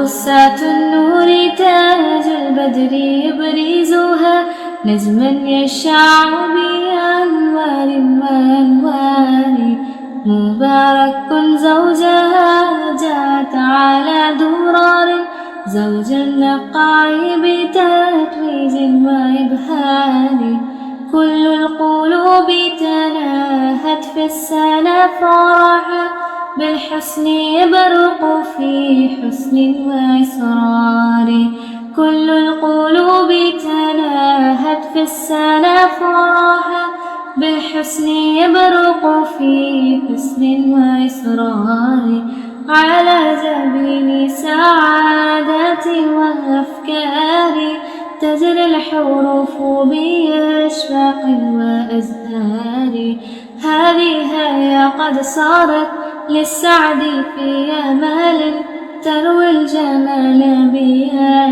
بسات النور تاج البدر يبرزها نجما يشع بأنوار وأنوار مبارك زوجها جاءت على درار زوج النقاء بتتويج وإبهار كل القلوب تناهت في السنة فرحا بالحسن يبرق في حسن وإسرار كل القلوب تناهت في السنة فرحا بالحسن يبرق في حسن وإسرار على جبين سعادة وأفكار تجري الحروف بأشواق وأزهار هذه هي قد صارت للسعد في أمال تروي الجمال بها